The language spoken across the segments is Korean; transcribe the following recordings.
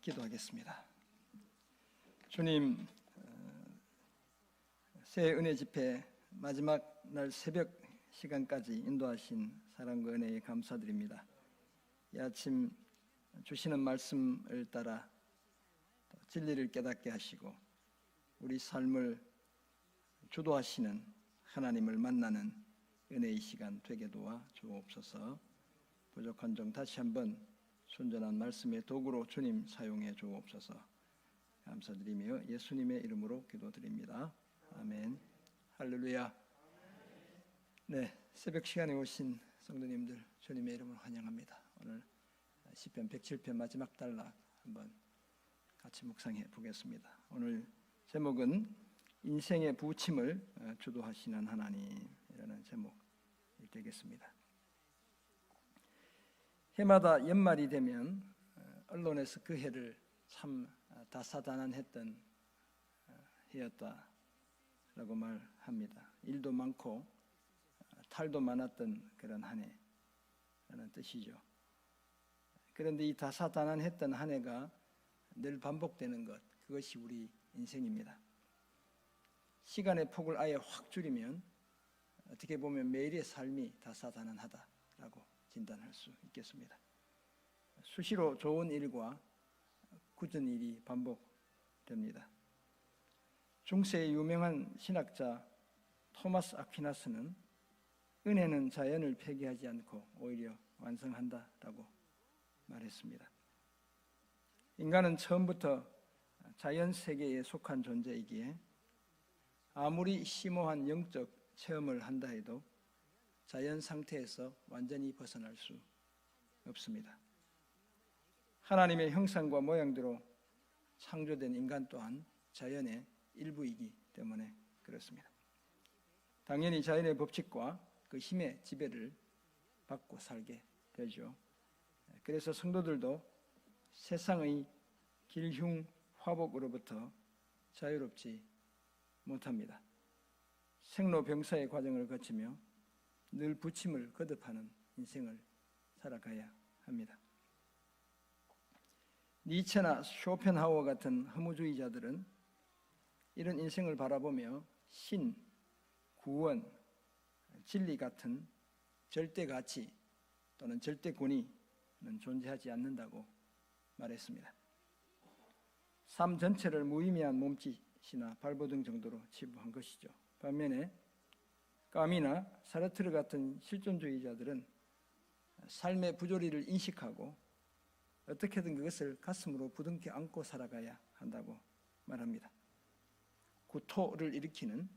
기도하겠습니다. 주님, 새 은혜 집회 마지막 날 새벽 시간까지 인도하신 사랑과 은혜에 감사드립니다. 이 아침 주시는 말씀을 따라 진리를 깨닫게 하시고 우리 삶을 주도하시는 하나님을 만나는 은혜의 시간 되게 도와 주옵소서. 부족한 점 다시 한번 순전한 말씀의 도구로 주님 사용해 주옵소서. 감사드리며 예수님의 이름으로 기도드립니다. 아멘. 할렐루야. 네, 새벽 시간에 오신 성도님들 주님의 이름으로 환영합니다. 오늘 시편 107편 마지막 단락 한번 같이 묵상해 보겠습니다. 오늘 제목은 인생의 부침을 주도하시는 하나님이라는 제목이 되겠습니다. 해마다 연말이 되면 언론에서 그 해를 참 다사다난했던 해였다라고 말합니다. 일도 많고 탈도 많았던 그런 한 해라는 뜻이죠. 그런데 이 다사다난했던 한 해가 늘 반복되는 것, 그것이 우리 인생입니다. 시간의 폭을 아예 확 줄이면 어떻게 보면 매일의 삶이 다사다난하다라고 진단할 수 있겠습니다. 수시로 좋은 일과 굳은 일이 반복됩니다. 중세의 유명한 신학자 토마스 아퀴나스는 은혜는 자연을 폐기하지 않고 오히려 완성한다라고 말했습니다. 인간은 처음부터 자연 세계에 속한 존재이기에 아무리 심오한 영적 체험을 한다 해도 자연 상태에서 완전히 벗어날 수 없습니다. 하나님의 형상과 모양대로 창조된 인간 또한 자연의 일부이기 때문에 그렇습니다. 당연히 자연의 법칙과 그 힘의 지배를 받고 살게 되죠. 그래서 성도들도 세상의 길흉 화복으로부터 자유롭지 못합니다. 생로병사의 과정을 거치며 늘 부침을 거듭하는 인생을 살아가야 합니다. 니체나 쇼펜하우어 같은 허무주의자들은 이런 인생을 바라보며 신, 구원, 진리 같은 절대 가치 또는 절대 권위는 존재하지 않는다고 말했습니다. 삶 전체를 무의미한 몸짓이나 발버둥 정도로 치부한 것이죠. 반면에 까미나 사르트르 같은 실존주의자들은 삶의 부조리를 인식하고 어떻게든 그것을 가슴으로 부둥켜 안고 살아가야 한다고 말합니다. 구토를 일으키는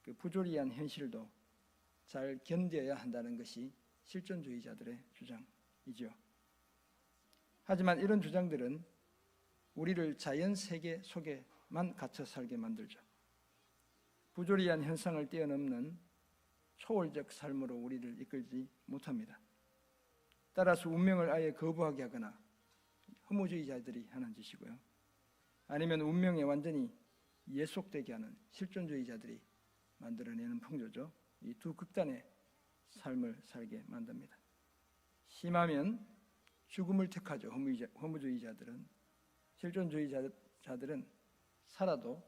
그 부조리한 현실도 잘 견뎌야 한다는 것이 실존주의자들의 주장이죠. 하지만 이런 주장들은 우리를 자연 세계 속에만 갇혀 살게 만들죠. 부조리한 현상을 뛰어넘는 초월적 삶으로 우리를 이끌지 못합니다. 따라서 운명을 아예 거부하게 하거나 허무주의자들이 하는 짓이고요. 아니면 운명에 완전히 예속되게 하는 실존주의자들이 만들어내는 풍조죠. 이 두 극단의 삶을 살게 만듭니다. 심하면 죽음을 택하죠. 허무주의자들은. 실존주의자들은 살아도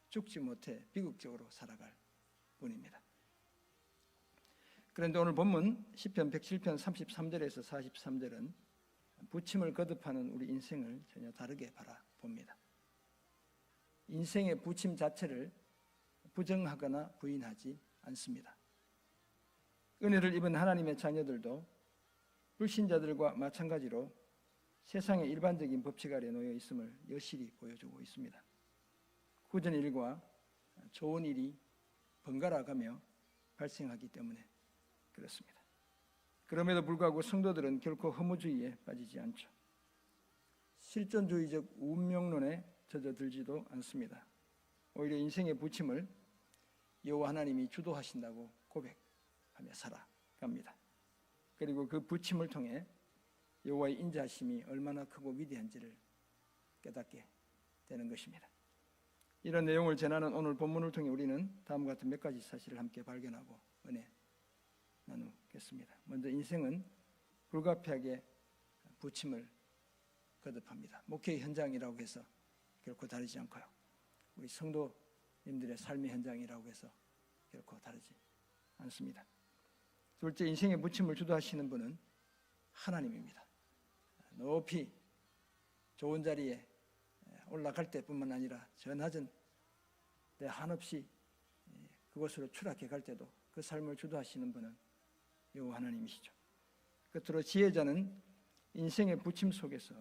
죽지 못해 비극적으로 살아갈 뿐입니다. 그런데 오늘 본문 시편 107편 33절에서 43절은 부침을 거듭하는 우리 인생을 전혀 다르게 바라봅니다. 인생의 부침 자체를 부정하거나 부인하지 않습니다. 은혜를 입은 하나님의 자녀들도 불신자들과 마찬가지로 세상의 일반적인 법칙 아래 놓여 있음을 여실히 보여주고 있습니다. 굳은 일과 좋은 일이 번갈아 가며 발생하기 때문에 그렇습니다. 그럼에도 불구하고 성도들은 결코 허무주의에 빠지지 않죠. 실존주의적 운명론에 젖어들지도 않습니다. 오히려 인생의 부침을 여호와 하나님이 주도하신다고 고백하며 살아갑니다. 그리고 그 부침을 통해 여호와의 인자하심이 얼마나 크고 위대한지를 깨닫게 되는 것입니다. 이런 내용을 전하는 오늘 본문을 통해 우리는 다음과 같은 몇 가지 사실을 함께 발견하고 은혜 나누겠습니다. 먼저 인생은 불가피하게 부침을 거듭합니다. 목회의 현장이라고 해서 결코 다르지 않고요. 우리 성도님들의 삶의 현장이라고 해서 결코 다르지 않습니다. 둘째, 인생의 부침을 주도하시는 분은 하나님입니다. 높이 좋은 자리에 올라갈 때뿐만 아니라 저 낮은 데 한없이 그곳으로 추락해 갈 때도 그 삶을 주도하시는 분은 여호와 하나님이시죠. 끝으로 지혜자는 인생의 부침 속에서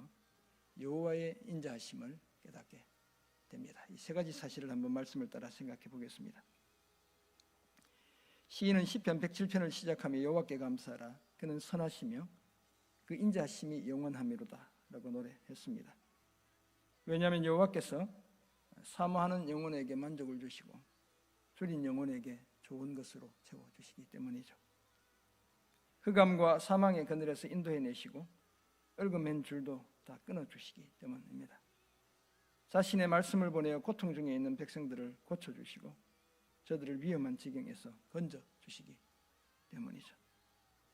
여호와의 인자하심을 깨닫게 됩니다. 이 세 가지 사실을 한번 말씀을 따라 생각해 보겠습니다. 시인은 시편 107편을 시작하며 여호와께 감사하라 그는 선하시며 그 인자하심이 영원하미로다 라고 노래했습니다. 왜냐하면 여호와께서 사모하는 영혼에게 만족을 주시고 줄인 영혼에게 좋은 것으로 채워주시기 때문이죠. 흑암과 사망의 그늘에서 인도해내시고 얽어맨 줄도 다 끊어주시기 때문입니다. 자신의 말씀을 보내어 고통 중에 있는 백성들을 고쳐주시고 저들을 위험한 지경에서 건져주시기 때문이죠.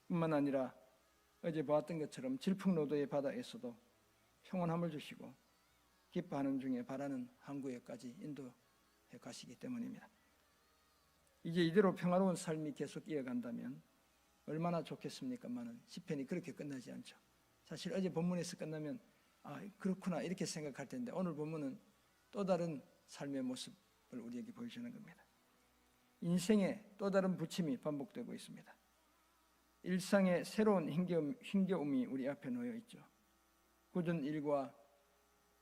뿐만 아니라 어제 보았던 것처럼 질풍노도의 바다에서도 평온함을 주시고 기뻐하는 중에 바라는 항구에까지 인도해 가시기 때문입니다. 이제 이대로 평화로운 삶이 계속 이어간다면 얼마나 좋겠습니까마는 시편이 그렇게 끝나지 않죠. 사실 어제 본문에서 끝나면 그렇구나 이렇게 생각할 텐데 오늘 본문은 또 다른 삶의 모습을 우리에게 보여주는 겁니다. 인생의 또 다른 부침이 반복되고 있습니다. 일상의 새로운 힘겨움이 우리 앞에 놓여 있죠. 굳은 일과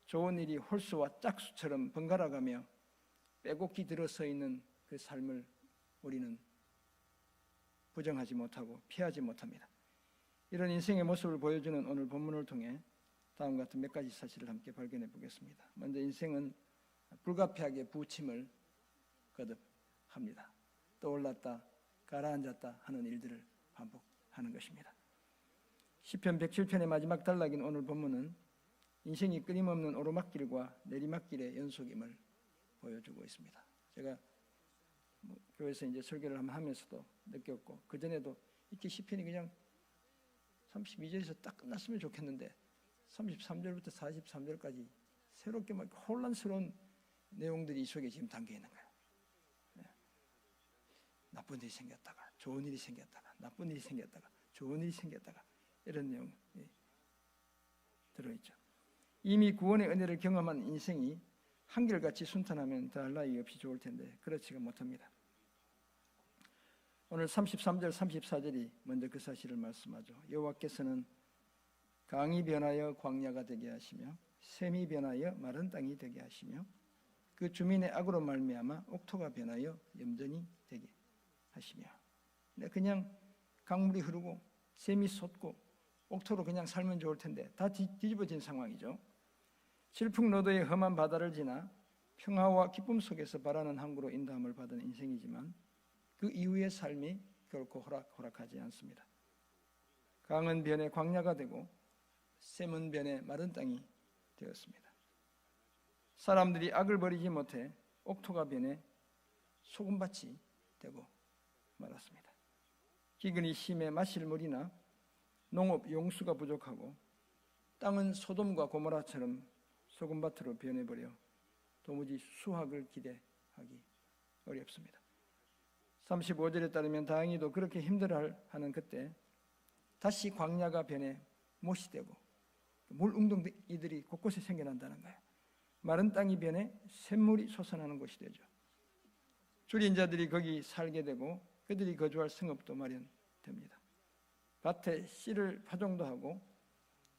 좋은 일이 홀수와 짝수처럼 번갈아가며 빼곡히 들어서 있는 그 삶을 우리는 부정하지 못하고 피하지 못합니다. 이런 인생의 모습을 보여주는 오늘 본문을 통해 다음 같은 몇 가지 사실을 함께 발견해 보겠습니다. 먼저 인생은 불가피하게 부침을 거듭합니다. 떠올랐다 가라앉았다 하는 일들을 반복하는 것입니다. 시편 107편의 마지막 단락인 오늘 본문은 인생이 끊임없는 오르막길과 내리막길의 연속임을 보여주고 있습니다. 제가 교회에서 이제 설교를 한번 하면서도 느꼈고 그 전에도 이렇게 시편이 그냥 32절에서 딱 끝났으면 좋겠는데 33절부터 43절까지 새롭게 막 혼란스러운 내용들이 이 속에 지금 담겨 있는 거예요. 나쁜 일이 생겼다가 좋은 일이 생겼다가 나쁜 일이 생겼다가 좋은 일이 생겼다가 이런 내용이 들어있죠. 이미 구원의 은혜를 경험한 인생이 한결같이 순탄하면 더할 나위 없이 좋을 텐데 그렇지가 못합니다. 오늘 33절 34절이 먼저 그 사실을 말씀하죠. 여호와께서는 강이 변하여 광야가 되게 하시며 샘이 변하여 마른 땅이 되게 하시며 그 주민의 악으로 말미암아 옥토가 변하여 염전이 되게 하시며. 그냥 강물이 흐르고 샘이 솟고 옥토로 그냥 살면 좋을 텐데 다 뒤집어진 상황이죠. 질풍노도의 험한 바다를 지나 평화와 기쁨 속에서 바라는 항구로 인도함을 받은 인생이지만 그 이후의 삶이 결코 호락호락하지 않습니다. 강은 변해 광야가 되고 샘은 변해 마른 땅이 되었습니다. 사람들이 악을 버리지 못해 옥토가 변해 소금밭이 되고 말았습니다. 기근이 심해 마실 물이나 농업 용수가 부족하고 땅은 소돔과 고모라처럼 소금밭으로 변해버려 도무지 수확을 기대하기 어렵습니다. 35절에 따르면 다행히도 그렇게 힘들어하는 그때 다시 광야가 변해 못이 되고 물웅덩이들이 곳곳에 생겨난다는 거예요. 마른 땅이 변해 샘물이 솟아나는 곳이 되죠. 줄인 자들이 거기 살게 되고 그들이 거주할 성읍도 마련됩니다. 밭에 씨를 파종도 하고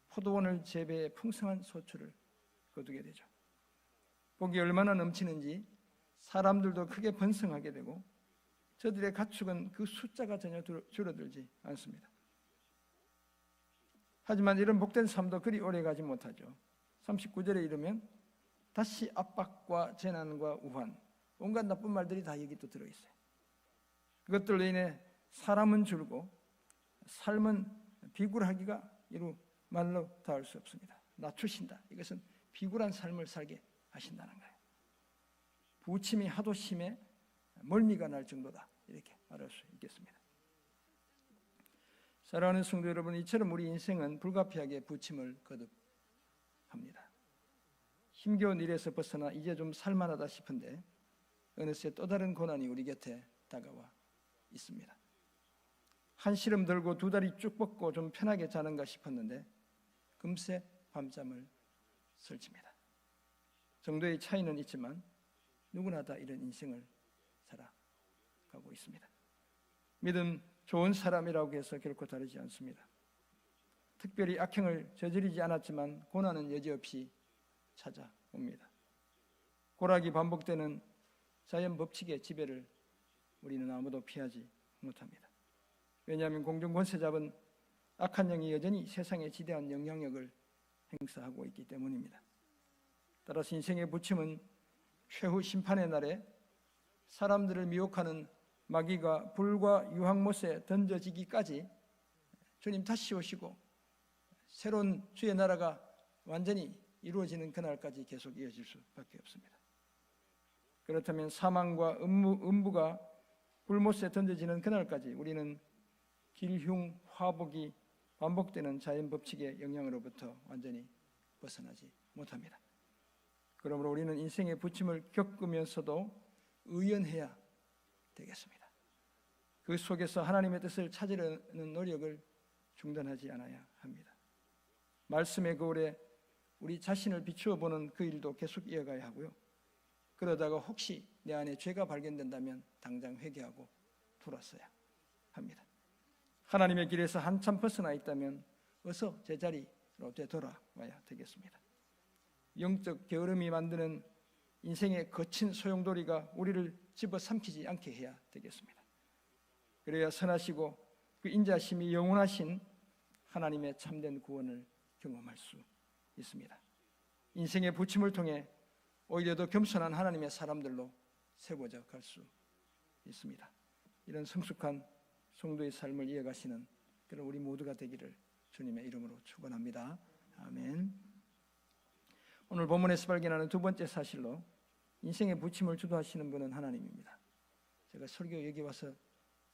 포도원을 재배해 풍성한 소출을 거두게 되죠. 복이 얼마나 넘치는지 사람들도 크게 번성하게 되고 저들의 가축은 그 숫자가 전혀 줄어들지 않습니다. 하지만 이런 복된 삶도 그리 오래가지 못하죠. 39절에 이르면 다시 압박과 재난과 우환, 온갖 나쁜 말들이 다 여기 또 들어있어요. 그것들로 인해 사람은 줄고 삶은 비굴하기가 이루 말로 닿을 수 없습니다. 낮추신다. 이것은 비굴한 삶을 살게 하신다는 거예요. 부침이 하도 심해 멀미가 날 정도다. 이렇게 말할 수 있겠습니다. 사랑하는 성도 여러분, 이처럼 우리 인생은 불가피하게 부침을 합니다. 힘겨운 일에서 벗어나 이제 좀 살만하다 싶은데 어느새 또 다른 고난이 우리 곁에 다가와 있습니다. 한시름 들고 두 다리 쭉 뻗고 좀 편하게 자는가 싶었는데 금세 밤잠을 설칩니다. 정도의 차이는 있지만 누구나 다 이런 인생을 살아가고 있습니다. 믿음 좋은 사람이라고 해서 결코 다르지 않습니다. 특별히 악행을 저지르지 않았지만 고난은 여지없이 찾아옵니다. 고락이 반복되는 자연 법칙의 지배를 우리는 아무도 피하지 못합니다. 왜냐하면 공중 권세 잡은 악한 영이 여전히 세상에 지대한 영향력을 행사하고 있기 때문입니다. 따라서 인생의 부침은 최후 심판의 날에 사람들을 미혹하는 마귀가 불과 유황못에 던져지기까지 주님 다시 오시고 새로운 주의 나라가 완전히 이루어지는 그날까지 계속 이어질 수밖에 없습니다. 그렇다면 사망과 음부가 불못에 던져지는 그날까지 우리는 길흉, 화복이 반복되는 자연 법칙의 영향으로부터 완전히 벗어나지 못합니다. 그러므로 우리는 인생의 부침을 겪으면서도 의연해야 되겠습니다. 그 속에서 하나님의 뜻을 찾으려는 노력을 중단하지 않아야 합니다. 말씀의 거울에 우리 자신을 비추어 보는 그 일도 계속 이어가야 하고요. 그러다가 혹시 내 안에 죄가 발견된다면 당장 회개하고 돌아서야 합니다. 하나님의 길에서 한참 벗어나 있다면 어서 제자리로 되돌아와야 되겠습니다. 영적 게으름이 만드는 인생의 거친 소용돌이가 우리를 집어삼키지 않게 해야 되겠습니다. 그래야 선하시고 그 인자심이 영원하신 하나님의 참된 구원을 경험할 수 있습니다. 인생의 부침을 통해 오히려 더 겸손한 하나님의 사람들로 세워져 갈 수 있습니다. 이런 성숙한 성도의 삶을 이어가시는 그런 우리 모두가 되기를 주님의 이름으로 축원합니다. 아멘. 오늘 본문에서 발견하는 두 번째 사실로 인생의 부침을 주도하시는 분은 하나님입니다. 제가 설교 여기 와서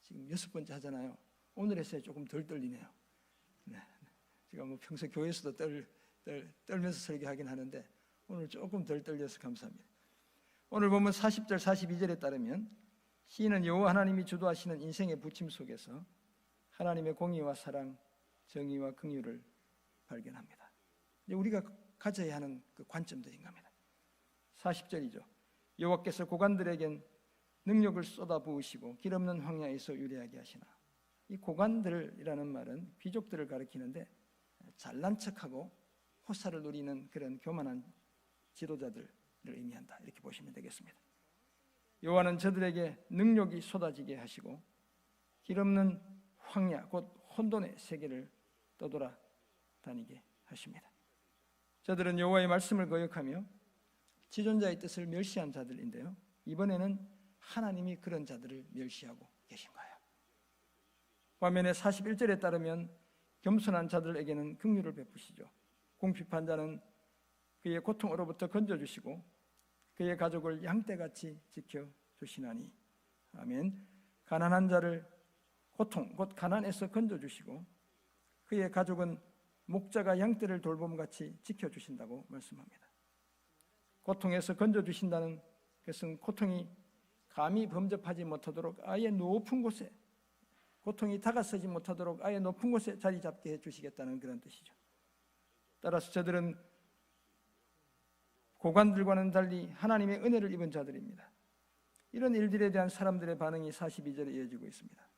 지금 6번째 하잖아요. 오늘 했어요. 조금 덜 떨리네요. 네. 제가 뭐 평소 교회에서도 떨면서 설교하긴 하는데 오늘 조금 덜 떨려서 감사합니다. 오늘 보면 40절 42절에 따르면 시인은 여호와 하나님이 주도하시는 인생의 부침 속에서 하나님의 공의와 사랑, 정의와 긍휼을 발견합니다. 이제 우리가 가져야 하는 그 관점도 인갑니다. 40절이죠. 여호와께서 고관들에겐 능력을 쏟아 부으시고 길 없는 황야에서 유래하게 하시나. 이 고관들이라는 말은 귀족들을 가리키는데 잘난 척하고 호사를 누리는 그런 교만한 지도자들을 의미한다. 이렇게 보시면 되겠습니다. 여호와는 저들에게 능력이 쏟아지게 하시고 길 없는 황야 곧 혼돈의 세계를 떠돌아 다니게 하십니다. 저들은 여호와의 말씀을 거역하며 지존자의 뜻을 멸시한 자들인데요. 이번에는 하나님이 그런 자들을 멸시하고 계신 거예요. 반면에 41절에 따르면 겸손한 자들에게는 긍휼을 베푸시죠. 궁핍한 자는 그의 고통으로부터 건져주시고 그의 가족을 양떼같이 지켜주시나니. 아멘. 가난한 자를 고통 곧 가난에서 건져주시고 그의 가족은 목자가 양떼를 돌봄같이 지켜주신다고 말씀합니다. 고통에서 건져주신다는 것은 고통이 감히 범접하지 못하도록 아예 높은 곳에, 고통이 다가서지 못하도록 아예 높은 곳에 자리 잡게 해주시겠다는 그런 뜻이죠. 따라서 저들은 고관들과는 달리 하나님의 은혜를 입은 자들입니다. 이런 일들에 대한 사람들의 반응이 42절에 이어지고 있습니다.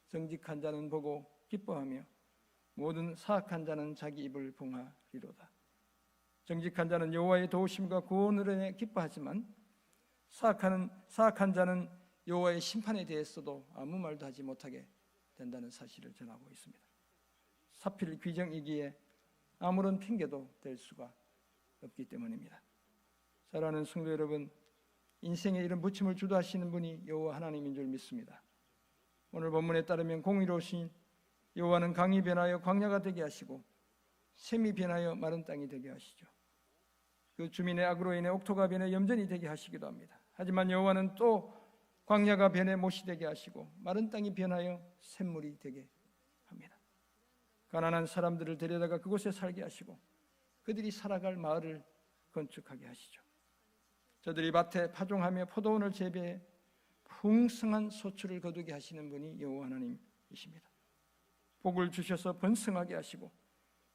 정직한 자는 보고 기뻐하며 모든 사악한 자는 자기 입을 봉하리로다. 정직한 자는 여호와의 도우심과 구원을 인해 기뻐하지만 사악한 자는 여호와의 심판에 대해서도 아무 말도 하지 못하게 된다는 사실을 전하고 있습니다. 사필 귀정이기에 아무런 핑계도 될 수가 없기 때문입니다. 사랑하는 성도 여러분, 인생의 이런 부침을 주도하시는 분이 여호와 하나님인 줄 믿습니다. 오늘 본문에 따르면 공의로우신 여호와는 강이 변하여 광야가 되게 하시고 샘이 변하여 마른 땅이 되게 하시죠. 그 주민의 악으로 인해 옥토가 변해 염전이 되게 하시기도 합니다. 하지만 여호와는 또 광야가 변해 못이 되게 하시고 마른 땅이 변하여 샘물이 되게 합니다. 가난한 사람들을 데려다가 그곳에 살게 하시고 그들이 살아갈 마을을 건축하게 하시죠. 저들이 밭에 파종하며 포도원을 재배해 풍성한 소출을 거두게 하시는 분이 여호와 하나님이십니다. 복을 주셔서 번성하게 하시고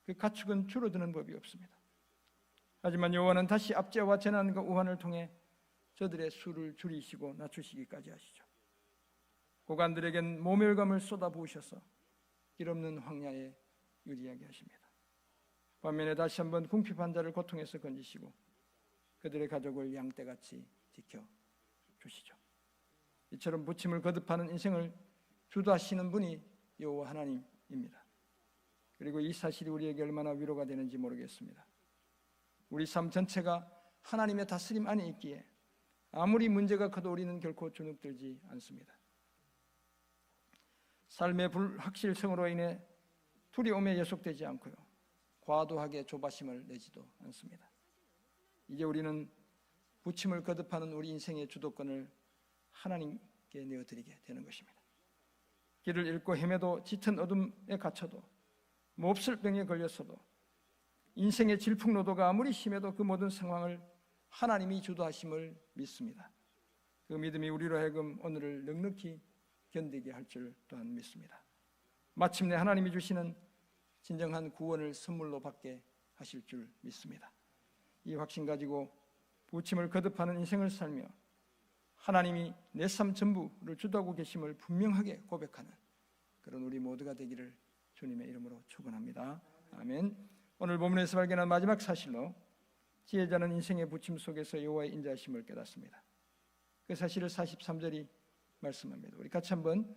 그 가축은 줄어드는 법이 없습니다. 하지만 여호와는 다시 압제와 재난과 우환을 통해 저들의 수를 줄이시고 낮추시기까지 하시죠. 고관들에겐 모멸감을 쏟아부으셔서 길 없는 황야에 유리하게 하십니다. 반면에 다시 한번 궁핍한 자를 고통에서 건지시고 그들의 가족을 양떼같이 지켜주시죠. 이처럼 부침을 거듭하는 인생을 주도하시는 분이 여호와 하나님입니다. 그리고 이 사실이 우리에게 얼마나 위로가 되는지 모르겠습니다. 우리 삶 전체가 하나님의 다스림 안에 있기에 아무리 문제가 커도 우리는 결코 주눅들지 않습니다. 삶의 불확실성으로 인해 두려움에 예속되지 않고요, 과도하게 조바심을 내지도 않습니다. 이제 우리는 부침을 거듭하는 우리 인생의 주도권을 하나님께 내어드리게 되는 것입니다. 길을 잃고 헤매도 짙은 어둠에 갇혀도 몹쓸 병에 걸렸어도 인생의 질풍노도가 아무리 심해도 그 모든 상황을 하나님이 주도하심을 믿습니다. 그 믿음이 우리로 하여금 오늘을 넉넉히 견디게 할 줄 또한 믿습니다. 마침내 하나님이 주시는 진정한 구원을 선물로 받게 하실 줄 믿습니다. 이 확신 가지고 부침을 거듭하는 인생을 살며 하나님이 내 삶 전부를 주도하고 계심을 분명하게 고백하는 그런 우리 모두가 되기를 주님의 이름으로 축원합니다. 아멘. 오늘 본문에서 발견한 마지막 사실로 지혜자는 인생의 부침 속에서 여호와의 인자하심을 깨닫습니다. 그 사실을 43절이 말씀합니다. 우리 같이 한번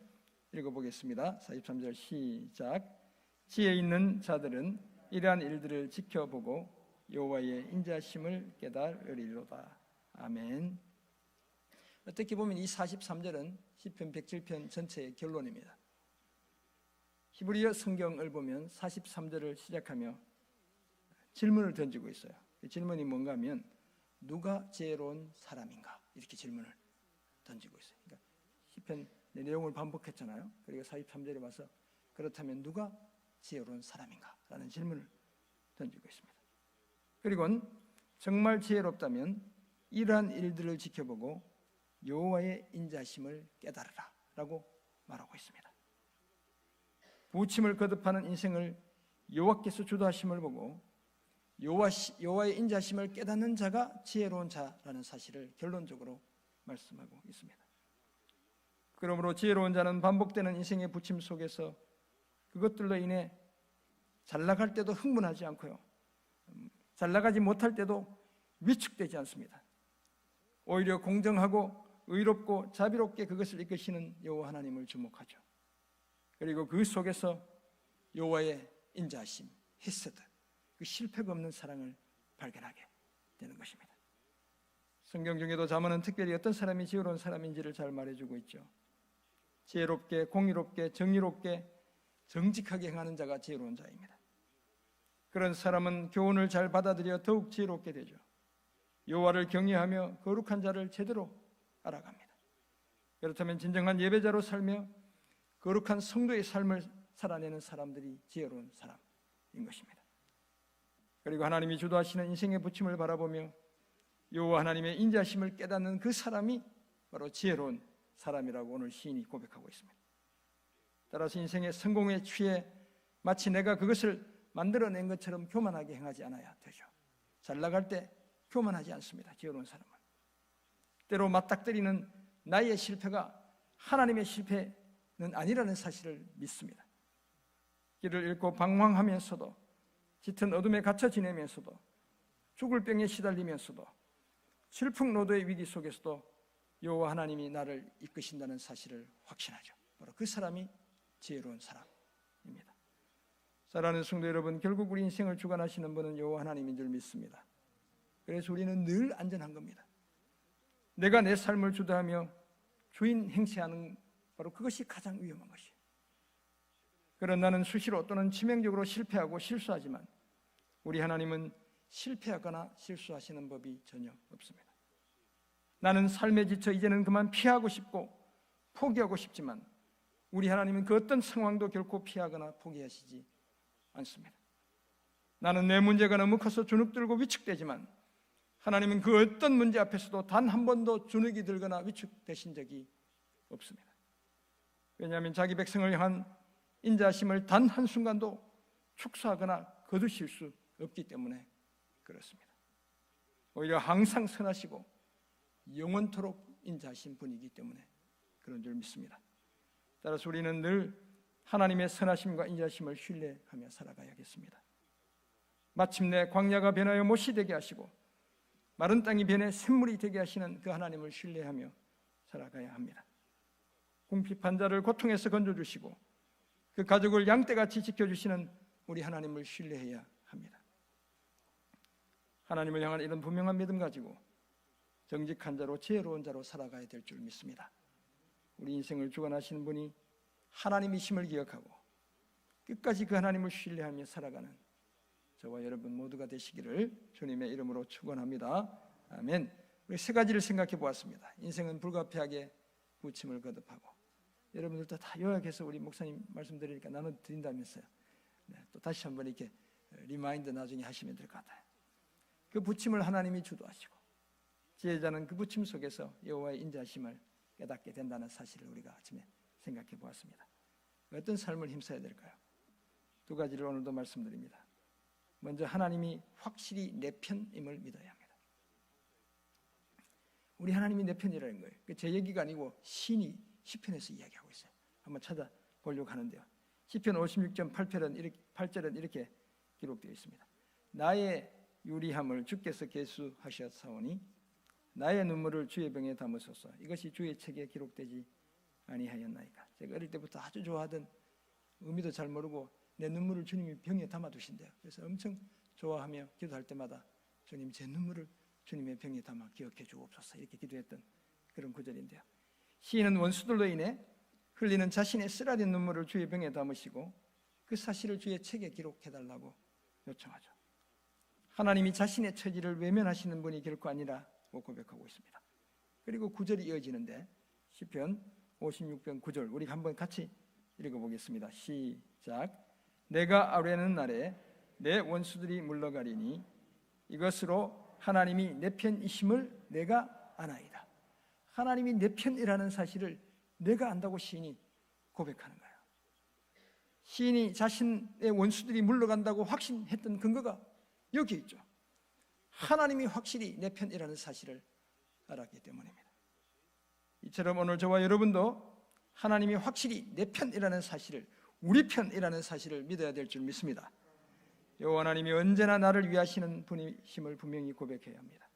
읽어보겠습니다. 43절 시작. 지혜 있는 자들은 이러한 일들을 지켜보고 여호와의 인자하심을 깨달으리로다. 아멘. 어떻게 보면 이 43절은 시편 107편 전체의 결론입니다. 히브리어 성경을 보면 43절을 시작하며 질문을 던지고 있어요. 그 질문이 뭔가 하면 누가 지혜로운 사람인가? 이렇게 질문을 던지고 있어요. 그러니까 시편 내용을 반복했잖아요. 그리고 43절에 와서 그렇다면 누가 지혜로운 사람인가? 라는 질문을 던지고 있습니다. 그리고는 정말 지혜롭다면 이러한 일들을 지켜보고 여호와의 인자심을 깨달으라 라고 말하고 있습니다. 부침을 거듭하는 인생을 여호와께서 주도하심을 보고 여호와의 인자심을 깨닫는 자가 지혜로운 자라는 사실을 결론적으로 말씀하고 있습니다. 그러므로 지혜로운 자는 반복되는 인생의 부침 속에서 그것들로 인해 잘 나갈 때도 흥분하지 않고요, 잘 나가지 못할 때도 위축되지 않습니다. 오히려 공정하고 의롭고 자비롭게 그것을 이끄시는 여호와 하나님을 주목하죠. 그리고 그 속에서 여호와의 인자하심, 헤세드, 그 실패가 없는 사랑을 발견하게 되는 것입니다. 성경 중에도 잠언은 특별히 어떤 사람이 지혜로운 사람인지를 잘 말해주고 있죠. 지혜롭게, 공의롭게, 정의롭게, 정직하게 행하는 자가 지혜로운 자입니다. 그런 사람은 교훈을 잘 받아들여 더욱 지혜롭게 되죠. 여호와를 경외하며 거룩한 자를 제대로 알아갑니다. 그렇다면 진정한 예배자로 살며 거룩한 성도의 삶을 살아내는 사람들이 지혜로운 사람인 것입니다. 그리고 하나님이 주도하시는 인생의 부침을 바라보며 여호와 하나님의 인자심을 깨닫는 그 사람이 바로 지혜로운 사람이라고 오늘 시인이 고백하고 있습니다. 따라서 인생의 성공에 취해 마치 내가 그것을 만들어낸 것처럼 교만하게 행하지 않아야 되죠. 잘 나갈 때 교만하지 않습니다. 지혜로운 사람은 때로 맞닥뜨리는 나의 실패가 하나님의 실패는 아니라는 사실을 믿습니다. 길을 잃고 방황하면서도, 짙은 어둠에 갇혀 지내면서도, 죽을 병에 시달리면서도, 질풍노도의 위기 속에서도 여호와 하나님이 나를 이끄신다는 사실을 확신하죠. 바로 그 사람이 지혜로운 사람입니다. 사랑하는 성도 여러분, 결국 우리 인생을 주관하시는 분은 여호와 하나님인 줄 믿습니다. 그래서 우리는 늘 안전한 겁니다. 내가 내 삶을 주도하며 주인 행세하는 바로 그것이 가장 위험한 것이에요. 그런 나는 수시로 또는 치명적으로 실패하고 실수하지만 우리 하나님은 실패하거나 실수하시는 법이 전혀 없습니다. 나는 삶에 지쳐 이제는 그만 피하고 싶고 포기하고 싶지만 우리 하나님은 그 어떤 상황도 결코 피하거나 포기하시지 않습니다. 나는 내 문제가 너무 커서 주눅들고 위축되지만 하나님은 그 어떤 문제 앞에서도 단 한 번도 주눅이 들거나 위축되신 적이 없습니다. 왜냐하면 자기 백성을 향한 인자심을 단 한순간도 축소하거나 거두실 수 없기 때문에 그렇습니다. 오히려 항상 선하시고 영원토록 인자하신 분이기 때문에 그런 줄 믿습니다. 따라서 우리는 늘 하나님의 선하심과 인자심을 신뢰하며 살아가야겠습니다. 마침내 광야가 변하여 못이 되게 하시고 마른 땅이 변해 샘물이 되게 하시는 그 하나님을 신뢰하며 살아가야 합니다. 궁핍한 자를 고통에서 건져주시고 그 가족을 양떼같이 지켜주시는 우리 하나님을 신뢰해야 합니다. 하나님을 향한 이런 분명한 믿음 가지고 정직한 자로 지혜로운 자로 살아가야 될 줄 믿습니다. 우리 인생을 주관하시는 분이 하나님이심을 기억하고 끝까지 그 하나님을 신뢰하며 살아가는 저와 여러분 모두가 되시기를 주님의 이름으로 축원합니다. 아멘. 우리 세 가지를 생각해 보았습니다. 인생은 불가피하게 부침을 거듭하고, 여러분들도 다 요약해서 우리 목사님 말씀드리니까 나눠드린다면서요. 네, 또 다시 한번 이렇게 리마인드 나중에 하시면 될 것 같아요. 그 부침을 하나님이 주도하시고 지혜자는 그 부침 속에서 여호와의 인자심을 깨닫게 된다는 사실을 우리가 아침에 생각해 보았습니다. 어떤 삶을 힘써야 될까요? 두 가지를 오늘도 말씀드립니다. 먼저 하나님이 확실히 내 편임을 믿어야 합니다. 우리 하나님이 내 편이라는 거예요. 제 얘기가 아니고 신이 시편에서 이야기하고 있어요. 한번 찾아보려고 하는데요. 시편 56편 8절은 이렇게 기록되어 있습니다. 나의 유리함을 주께서 계수하셨사오니 나의 눈물을 주의 병에 담으소서. 이것이 주의 책에 기록되지 아니하였나이까. 제가 어릴 때부터 아주 좋아하던, 의미도 잘 모르고 내 눈물을 주님이 병에 담아두신대요. 그래서 엄청 좋아하며 기도할 때마다 주님 제 눈물을 주님의 병에 담아 기억해 주옵소서 이렇게 기도했던 그런 구절인데요. 시인은 원수들로 인해 흘리는 자신의 쓰라린 눈물을 주의 병에 담으시고 그 사실을 주의 책에 기록해달라고 요청하죠. 하나님이 자신의 처지를 외면하시는 분이 결코 아니라고 고백하고 있습니다. 그리고 9절이 이어지는데 시편 56편 9절 우리 한번 같이 읽어보겠습니다. 시작. 내가 아뢰는 날에 내 원수들이 물러가리니 이것으로 하나님이 내 편이심을 내가 아나이다. 하나님이 내 편이라는 사실을 내가 안다고 시인이 고백하는 거예요. 시인이 자신의 원수들이 물러간다고 확신했던 근거가 여기 있죠. 하나님이 확실히 내 편이라는 사실을 알았기 때문입니다. 이처럼 오늘 저와 여러분도 하나님이 확실히 내 편이라는 사실을, 우리 편이라는 사실을 믿어야 될 줄 믿습니다. 여호와 하나님이 언제나 나를 위하시는 분이심을 분명히 고백해야 합니다.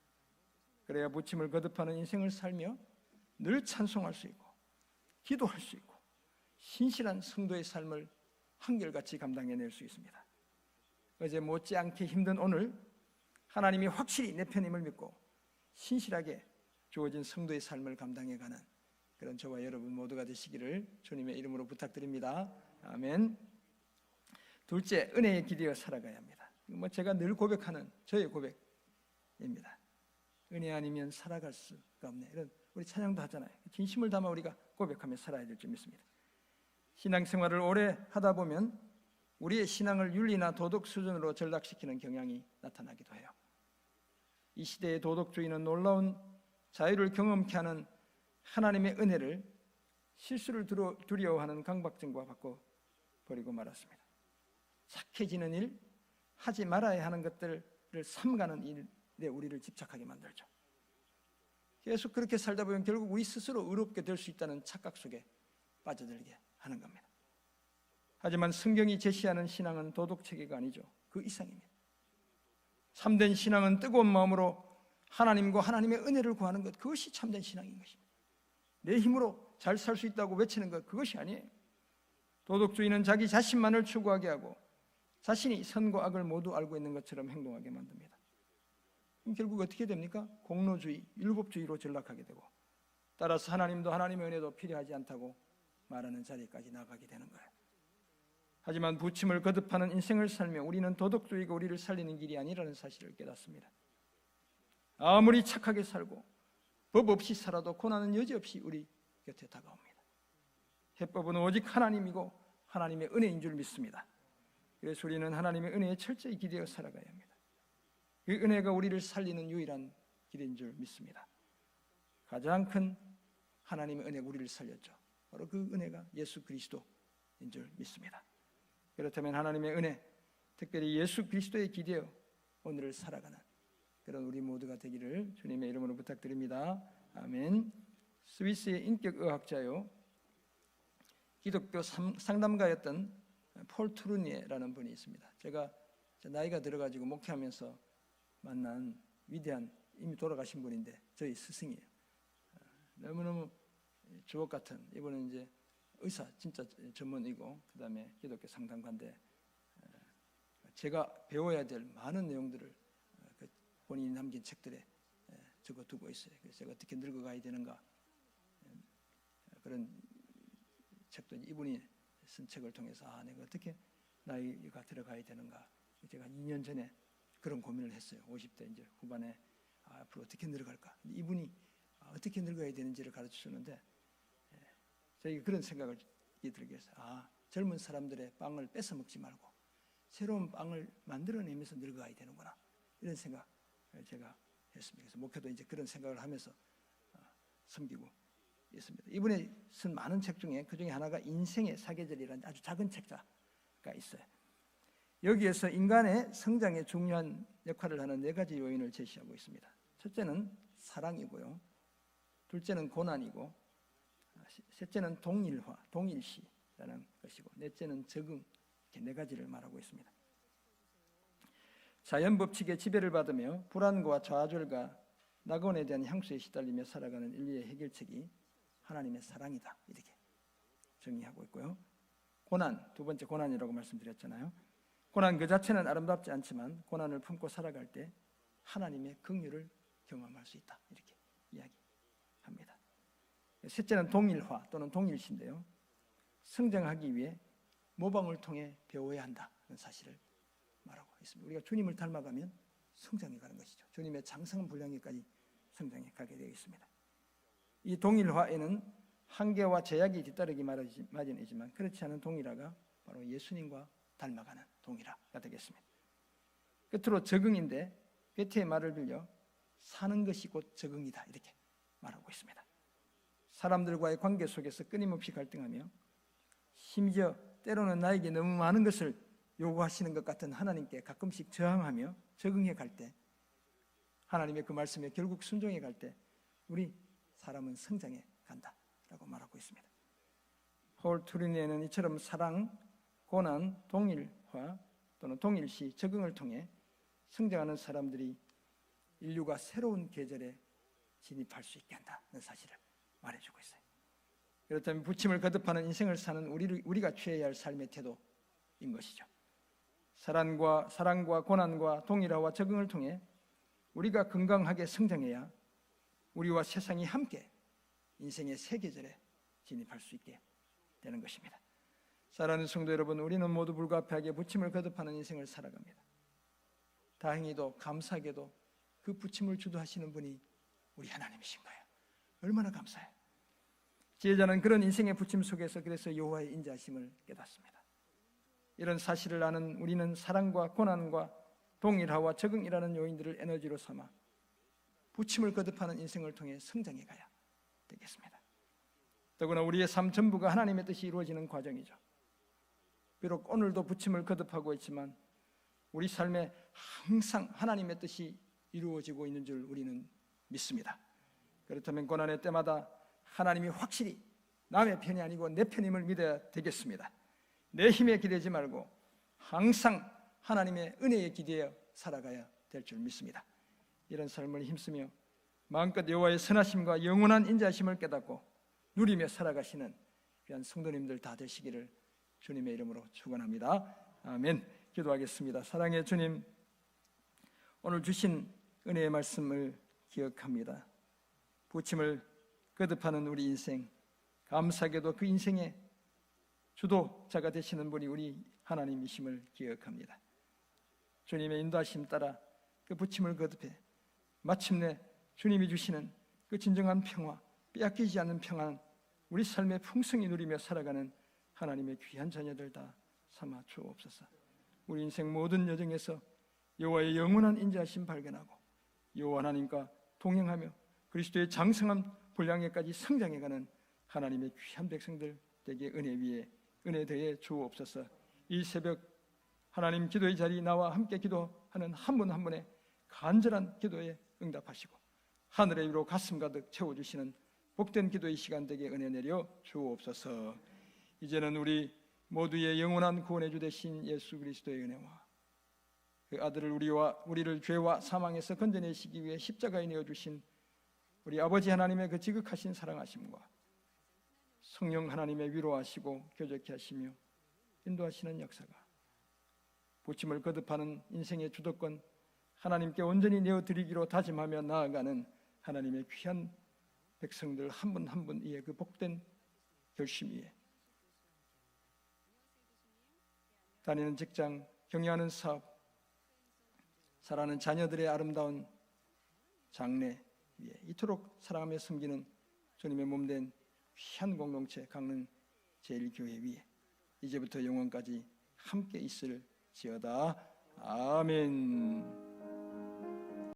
그래야 부침을 거듭하는 인생을 살며 늘 찬송할 수 있고 기도할 수 있고 신실한 성도의 삶을 한결같이 감당해낼 수 있습니다. 어제 못지않게 힘든 오늘 하나님이 확실히 내 편임을 믿고 신실하게 주어진 성도의 삶을 감당해가는 그런 저와 여러분 모두가 되시기를 주님의 이름으로 부탁드립니다. 아멘. 둘째, 은혜에 기대어 살아가야 합니다. 제가 늘 고백하는 저의 고백입니다. 은혜 아니면 살아갈 수가 없네. 이런 우리 찬양도 하잖아요. 진심을 담아 우리가 고백하며 살아야 될 줄 믿습니다. 신앙생활을 오래 하다 보면 우리의 신앙을 윤리나 도덕 수준으로 전락시키는 경향이 나타나기도 해요. 이 시대의 도덕주의는 놀라운 자유를 경험케 하는 하나님의 은혜를 실수를 두려워하는 강박증과 바꿔버리고 말았습니다. 착해지는 일, 하지 말아야 하는 것들을 삼가는 일에 우리를 집착하게 만들죠. 계속 그렇게 살다 보면 결국 우리 스스로 의롭게 될 수 있다는 착각 속에 빠져들게 하는 겁니다. 하지만 성경이 제시하는 신앙은 도덕체계가 아니죠. 그 이상입니다. 참된 신앙은 뜨거운 마음으로 하나님과 하나님의 은혜를 구하는 것, 그것이 참된 신앙인 것입니다. 내 힘으로 잘 살 수 있다고 외치는 것, 그것이 아니에요. 도덕주의는 자기 자신만을 추구하게 하고 자신이 선과 악을 모두 알고 있는 것처럼 행동하게 만듭니다. 그럼 결국 어떻게 됩니까? 공로주의, 율법주의로 전락하게 되고 따라서 하나님도 하나님의 은혜도 필요하지 않다고 말하는 자리까지 나가게 되는 거예요. 하지만 부침을 거듭하는 인생을 살며 우리는 도덕주의가 우리를 살리는 길이 아니라는 사실을 깨닫습니다. 아무리 착하게 살고 법 없이 살아도 고난은 여지없이 우리 곁에 다가옵니다. 해법은 오직 하나님이고 하나님의 은혜인 줄 믿습니다. 그래서 우리는 하나님의 은혜에 철저히 기대어 살아가야 합니다. 그 은혜가 우리를 살리는 유일한 길인 줄 믿습니다. 가장 큰 하나님의 은혜가 우리를 살렸죠. 바로 그 은혜가 예수 그리스도인 줄 믿습니다. 그렇다면 하나님의 은혜, 특별히 예수 그리스도에 기대어 오늘을 살아가는 그런 우리 모두가 되기를 주님의 이름으로 부탁드립니다. 아멘. 스위스의 인격의학자요, 기독교 상담가였던 폴 투르니에라는 분이 있습니다. 제가 나이가 들어가지고 목회하면서 만난 위대한, 이미 돌아가신 분인데 저희 스승이에요. 너무너무 주옥 같은, 이분은 이제 의사 진짜 전문이고 그 다음에 기독교 상담가인데 제가 배워야 될 많은 내용들을 본인이 남긴 책들에 적어두고 있어요. 그래서 제가 어떻게 늙어가야 되는가, 그런 책도 이분이 쓴 책을 통해서 내가 어떻게 나이가 들어가야 되는가, 제가 2년 전에 그런 고민을 했어요. 50대 이제 후반에 앞으로 어떻게 늙어갈까. 이분이 어떻게 늙어야 되는지를 가르쳐 주는데 저희가 그런 생각을 들게 했어요. 젊은 사람들의 빵을 뺏어 먹지 말고 새로운 빵을 만들어내면서 늙어가야 되는구나, 이런 생각을 제가 했습니다. 그래서 목회도 이제 그런 생각을 하면서 섬기고 있습니다. 이분이 쓴 많은 책 중에 그 중에 하나가 인생의 사계절이라는 아주 작은 책자가 있어요. 여기에서 인간의 성장에 중요한 역할을 하는 4가지 요인을 제시하고 있습니다. 첫째는 사랑이고요, 둘째는 고난이고, 셋째는 동일화, 동일시라는 것이고, 넷째는 적응, 이렇게 4가지를 말하고 있습니다. 자연 법칙에 지배를 받으며 불안과 좌절과 낙원에 대한 향수에 시달리며 살아가는 인류의 해결책이 하나님의 사랑이다, 이렇게 정의하고 있고요. 고난, 두 번째 고난이라고 말씀드렸잖아요. 고난 그 자체는 아름답지 않지만 고난을 품고 살아갈 때 하나님의 긍휼을 경험할 수 있다, 이렇게 이야기합니다. 셋째는 동일화 또는 동일시인데요, 성장하기 위해 모방을 통해 배워야 한다는 사실을 말하고 있습니다. 우리가 주님을 닮아가면 성장해 가는 것이죠. 주님의 장성 분량에까지 성장해 가게 되어 있습니다. 이 동일화에는 한계와 제약이 뒤따르기 마련이지만 그렇지 않은 동일화가 바로 예수님과 닮아가는 동일화가 되겠습니다. 끝으로 적응인데 베테의 말을 빌려 사는 것이 곧 적응이다, 이렇게 말하고 있습니다. 사람들과의 관계 속에서 끊임없이 갈등하며 심지어 때로는 나에게 너무 많은 것을 요구하시는 것 같은 하나님께 가끔씩 저항하며 적응해 갈 때, 하나님의 그 말씀에 결국 순종해 갈 때 우리 사람은 성장해 간다라고 말하고 있습니다. 폴 투르니에는 이처럼 사랑, 고난, 동일화 또는 동일시, 적응을 통해 성장하는 사람들이 인류가 새로운 계절에 진입할 수 있게 한다는 사실을 말해주고 있어요. 그렇다면 부침을 거듭하는 인생을 사는 우리가 취해야 할 삶의 태도인 것이죠. 사랑과 고난과 동일화와 적응을 통해 우리가 건강하게 성장해야 우리와 세상이 함께 인생의 새 계절에 진입할 수 있게 되는 것입니다. 사랑하는 성도 여러분, 우리는 모두 불가피하게 부침을 거듭하는 인생을 살아갑니다. 다행히도 감사하게도 그 부침을 주도하시는 분이 우리 하나님이신 거예요. 얼마나 감사해요. 지혜자는 그런 인생의 부침 속에서 그래서 여호와의 인자하심을 깨닫습니다. 이런 사실을 아는 우리는 사랑과 고난과 동일화와 적응이라는 요인들을 에너지로 삼아 부침을 거듭하는 인생을 통해 성장해 가야 되겠습니다. 더구나 우리의 삶 전부가 하나님의 뜻이 이루어지는 과정이죠. 비록 오늘도 부침을 거듭하고 있지만 우리 삶에 항상 하나님의 뜻이 이루어지고 있는 줄 우리는 믿습니다. 그렇다면 고난의 때마다 하나님이 확실히 남의 편이 아니고 내 편임을 믿어야 되겠습니다. 내 힘에 기대지 말고 항상 하나님의 은혜에 기대어 살아가야 될 줄 믿습니다. 이런 삶을 힘쓰며 마음껏 여호와의 선하심과 영원한 인자하심을 깨닫고 누리며 살아가시는 귀한 성도님들 다 되시기를 주님의 이름으로 축원합니다. 아멘. 기도하겠습니다. 사랑의 주님, 오늘 주신 은혜의 말씀을 기억합니다. 부침을 거듭하는 우리 인생, 감사하게도 그 인생의 주도자가 되시는 분이 우리 하나님이심을 기억합니다. 주님의 인도하심 따라 그 부침을 거듭해 마침내 주님이 주시는 그 진정한 평화, 빼앗기지 않는 평안, 우리 삶의 풍성히 누리며 살아가는 하나님의 귀한 자녀들 다 삼아 주옵소서. 우리 인생 모든 여정에서 여호와의 영원한 인자하심 발견하고 여호와 하나님과 동행하며 그리스도의 장성한 분량에까지 성장해가는 하나님의 귀한 백성들 되게 은혜 위에 은혜 더해 주옵소서. 이 새벽 하나님 기도의 자리에 나와 함께 기도하는 한 분 한 분의 간절한 기도에 응답하시고 하늘의 위로 가슴 가득 채워주시는 복된 기도의 시간 되게 은혜 내려 주옵소서. 이제는 우리 모두의 영원한 구원의 주 되신 예수 그리스도의 은혜와 그 아들을 우리를 죄와 사망에서 건져내시기 위해 십자가에 내어주신 우리 아버지 하나님의 그 지극하신 사랑하심과 성령 하나님의 위로하시고 교제케 하시며 인도하시는 역사가 부침을 거듭하는 인생의 주도권 하나님께 온전히 내어드리기로 다짐하며 나아가는 하나님의 귀한 백성들 한 분 한 분 이의 그 복된 결심 위에 다니는 직장, 경영하는 사업, 살아가는 자녀들의 아름다운 장래 위에 이토록 사랑하며 섬기는 주님의 몸된 귀한 공동체 강릉 제1교회 위에 이제부터 영원까지 함께 있을지어다. 아멘.